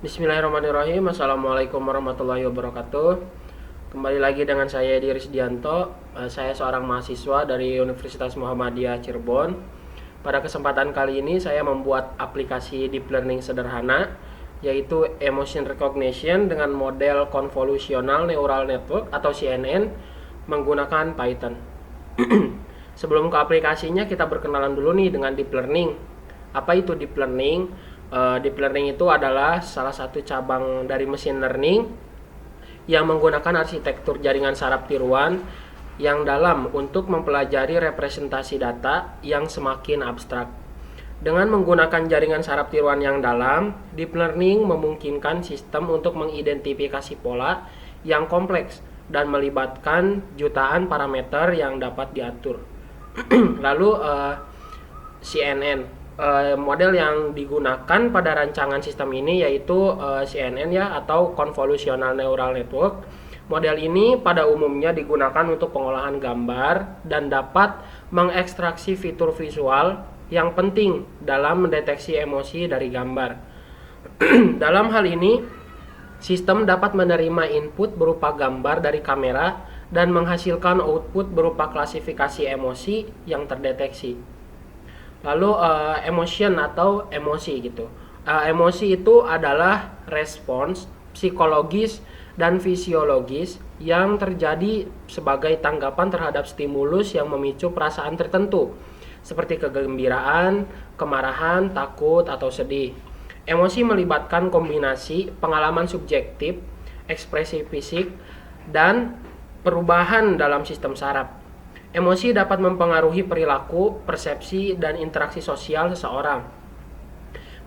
Bismillahirrahmanirrahim. Assalamualaikum warahmatullahi wabarakatuh. Kembali lagi dengan saya Edi Risdianto. Saya seorang mahasiswa dari Universitas Muhammadiyah Cirebon. Pada kesempatan kali ini saya membuat aplikasi deep learning sederhana, yaitu Emotion Recognition dengan model Convolutional Neural Network atau CNN menggunakan Python. Sebelum ke aplikasinya, kita berkenalan dulu nih dengan deep learning. Apa itu deep learning? Deep learning itu adalah salah satu cabang dari machine learning yang menggunakan arsitektur jaringan saraf tiruan yang dalam untuk mempelajari representasi data yang semakin abstrak. Dengan menggunakan jaringan saraf tiruan yang dalam, deep learning memungkinkan sistem untuk mengidentifikasi pola yang kompleks dan melibatkan jutaan parameter yang dapat diatur. Lalu CNN model yang digunakan pada rancangan sistem ini yaitu CNN ya, atau Convolutional Neural Network. Model ini pada umumnya digunakan untuk pengolahan gambar dan dapat mengekstraksi fitur visual yang penting dalam mendeteksi emosi dari gambar. Dalam hal ini, sistem dapat menerima input berupa gambar dari kamera dan menghasilkan output berupa klasifikasi emosi yang terdeteksi. Lalu emotion atau emosi gitu. Emosi itu adalah respons psikologis dan fisiologis yang terjadi sebagai tanggapan terhadap stimulus yang memicu perasaan tertentu, seperti kegembiraan, kemarahan, takut, atau sedih. Emosi melibatkan kombinasi pengalaman subjektif, ekspresi fisik, dan perubahan dalam sistem saraf. Emosi dapat mempengaruhi perilaku, persepsi, dan interaksi sosial seseorang.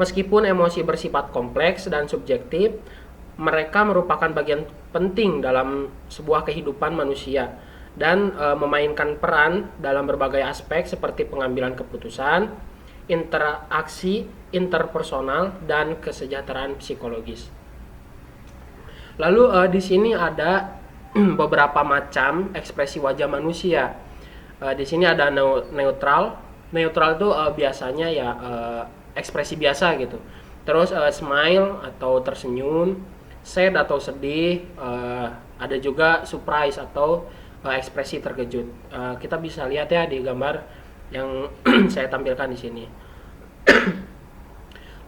Meskipun emosi bersifat kompleks dan subjektif, mereka merupakan bagian penting dalam sebuah kehidupan manusia dan memainkan peran dalam berbagai aspek seperti pengambilan keputusan, interaksi interpersonal, dan kesejahteraan psikologis. Lalu di sini ada beberapa macam ekspresi wajah manusia. Di sini ada neutral. Neutral itu biasanya ya ekspresi biasa gitu. Terus smile atau tersenyum, sad atau sedih, ada juga surprise atau ekspresi terkejut. Kita bisa lihat ya di gambar yang saya tampilkan di sini.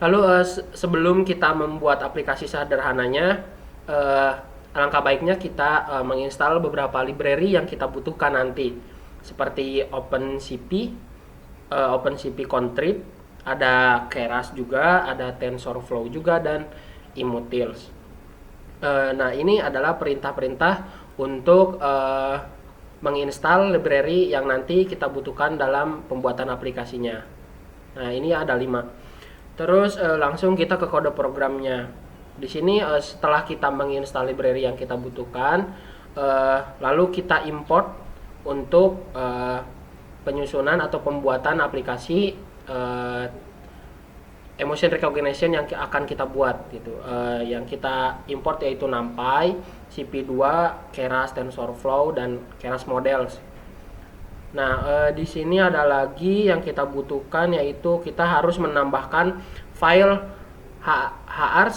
Lalu sebelum kita membuat aplikasi sederhananya, alangkah baiknya kita menginstal beberapa library yang kita butuhkan nanti, seperti OpenCV Contrib, ada Keras juga, ada TensorFlow juga, dan Emutils. Nah, ini adalah perintah-perintah untuk menginstal library yang nanti kita butuhkan dalam pembuatan aplikasinya. Nah, ini ada 5. Terus langsung kita ke kode programnya. Di sini setelah kita menginstal library yang kita butuhkan, lalu kita import untuk penyusunan atau pembuatan aplikasi emotion recognition yang akan kita buat gitu. Yang kita import yaitu NumPy, CP2, Keras, TensorFlow, dan Keras Models. Nah, di sini ada lagi yang kita butuhkan, yaitu kita harus menambahkan file HR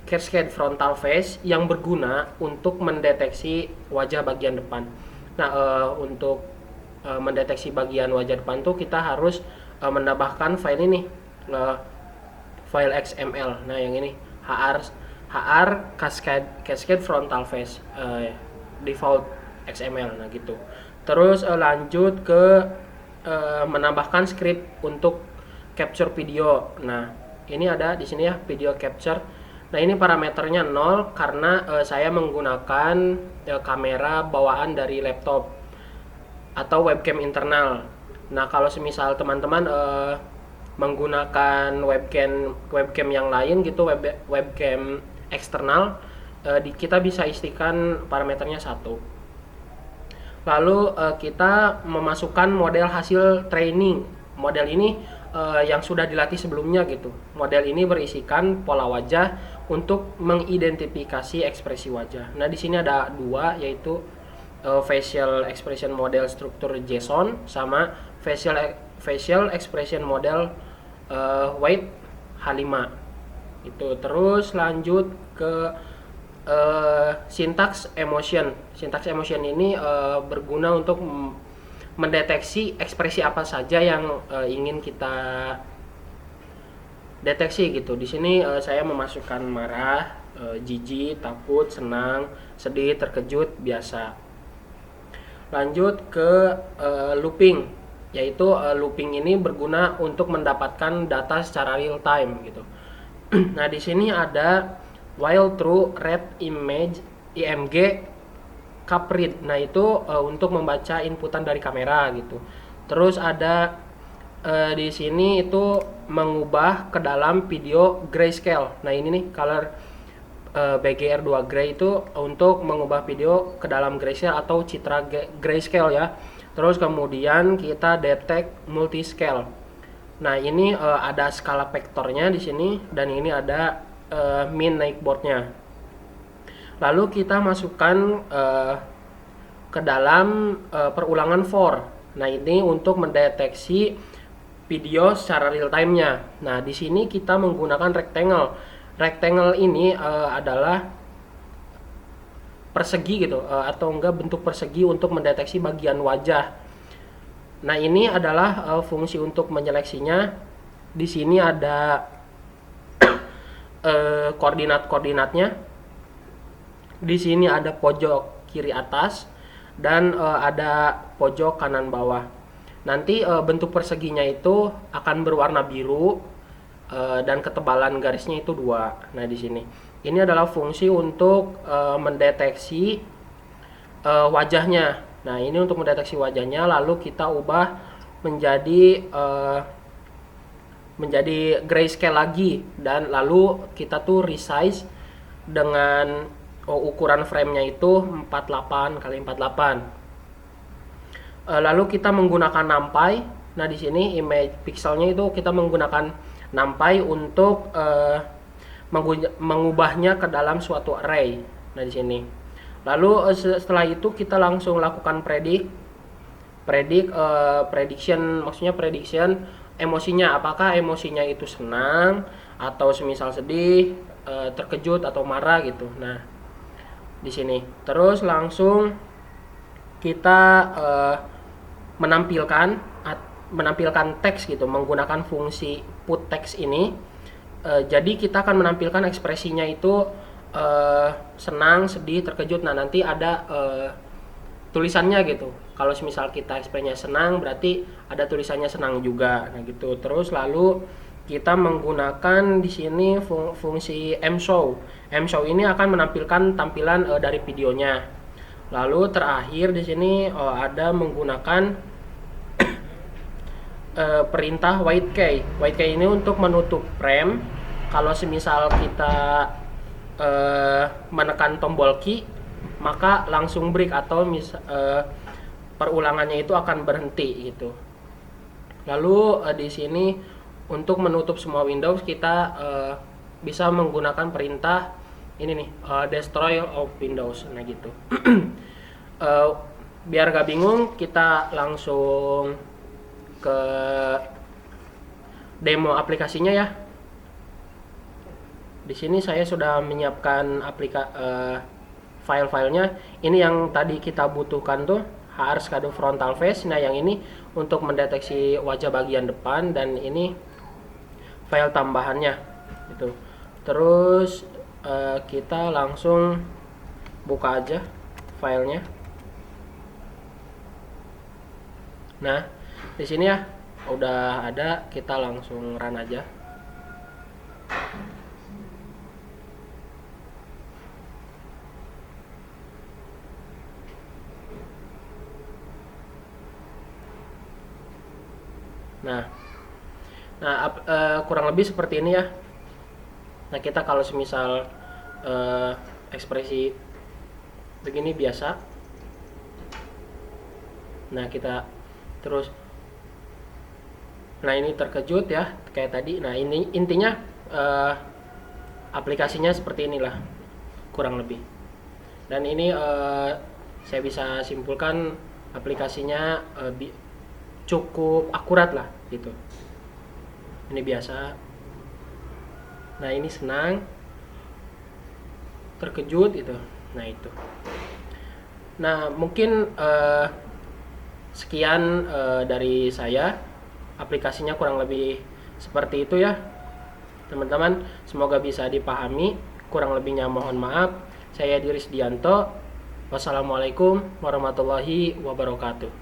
Cascade Frontal Face yang berguna untuk mendeteksi wajah bagian depan. Nah, untuk mendeteksi bagian wajah depan tuh kita harus menambahkan file ini, file XML. Nah, yang ini HR Cascade Frontal Face default XML. Nah, gitu. Terus lanjut ke menambahkan script untuk capture video. Nah, ini ada di sini ya, video capture. Nah, ini parameternya 0 karena saya menggunakan kamera bawaan dari laptop atau webcam internal. Nah, kalau semisal teman-teman menggunakan webcam yang lain gitu, webcam eksternal, kita bisa istikan parameternya 1. Lalu kita memasukkan model hasil training. Model ini yang sudah dilatih sebelumnya gitu. Model ini berisikan pola wajah untuk mengidentifikasi ekspresi wajah. Nah, di sini ada 2, yaitu facial expression model struktur JSON sama facial expression model weight H5. Itu terus lanjut ke syntax emotion. Syntax emotion ini berguna untuk mendeteksi ekspresi apa saja yang ingin kita deteksi gitu. Di sini saya memasukkan marah, jijik, takut, senang, sedih, terkejut, biasa. Lanjut ke looping, yaitu looping ini berguna untuk mendapatkan data secara real time gitu. Nah, di sini ada while true read image IMG cup read. Nah, itu untuk membaca inputan dari kamera gitu. Terus ada di sini itu mengubah ke dalam video grayscale. Nah, ini nih color BGR2 gray itu untuk mengubah video ke dalam grayscale atau citra grayscale ya. Terus kemudian kita detect multiscale. Nah, ini ada skala vektornya di sini dan ini ada min naik boardnya. Lalu kita masukkan ke dalam perulangan for. Nah, ini untuk mendeteksi video secara real time-nya. Nah, di sini kita menggunakan rectangle. Rectangle ini adalah persegi gitu, atau enggak bentuk persegi untuk mendeteksi bagian wajah. Nah, ini adalah fungsi untuk menyeleksinya. Di sini ada koordinat-koordinatnya. Di sini ada pojok kiri atas dan ada pojok kanan bawah. Nanti bentuk perseginya itu akan berwarna biru dan ketebalan garisnya itu 2. Nah, di sini ini adalah fungsi untuk mendeteksi wajahnya. Nah, ini untuk mendeteksi wajahnya, lalu kita ubah menjadi grayscale lagi, dan lalu kita tuh resize dengan ukuran framenya itu 48 x 48. Lalu kita menggunakan NumPy. Nah, di sini image pixelnya itu kita menggunakan NumPy untuk mengubahnya ke dalam suatu array. Nah, di sini. Lalu setelah itu kita langsung lakukan prediction, maksudnya prediction emosinya, apakah emosinya itu senang atau semisal sedih, terkejut atau marah gitu. Nah, di sini. Terus langsung kita menampilkan teks gitu menggunakan fungsi put text ini. Jadi kita akan menampilkan ekspresinya itu senang, sedih, terkejut. Nah, nanti ada tulisannya gitu. Kalau misal kita ekspresinya senang, berarti ada tulisannya senang juga. Nah, gitu. Terus lalu kita menggunakan di sini fungsi mshow. Mshow ini akan menampilkan tampilan dari videonya. Lalu terakhir di sini ada menggunakan perintah white key. White key ini untuk menutup frame. Kalau semisal kita menekan tombol key, maka langsung break atau perulangannya itu akan berhenti gitu. Lalu di sini untuk menutup semua Windows kita bisa menggunakan perintah ini nih, destroy of Windows. Nah, gitu. Biar gak bingung, kita langsung ke demo aplikasinya ya. Di sini saya sudah menyiapkan file-filenya. Ini yang tadi kita butuhkan tuh HR Shadow Frontal Face. Nah, yang ini untuk mendeteksi wajah bagian depan, dan ini file tambahannya gitu. Terus kita langsung buka aja filenya. Nah, di sini ya udah ada, kita langsung run aja. Nah, kurang lebih seperti ini ya. Nah, kita kalau semisal ekspresi begini biasa. Nah, kita terus, nah ini terkejut ya kayak tadi. Nah, ini intinya aplikasinya seperti inilah kurang lebih. Dan ini saya bisa simpulkan aplikasinya cukup akurat lah gitu. Ini biasa. Nah ini senang, terkejut itu. Nah itu. Nah mungkin sekian dari saya. Aplikasinya kurang lebih seperti itu ya teman-teman. Semoga bisa dipahami. Kurang lebihnya mohon maaf. Saya Diris Dianto. Wassalamualaikum warahmatullahi wabarakatuh.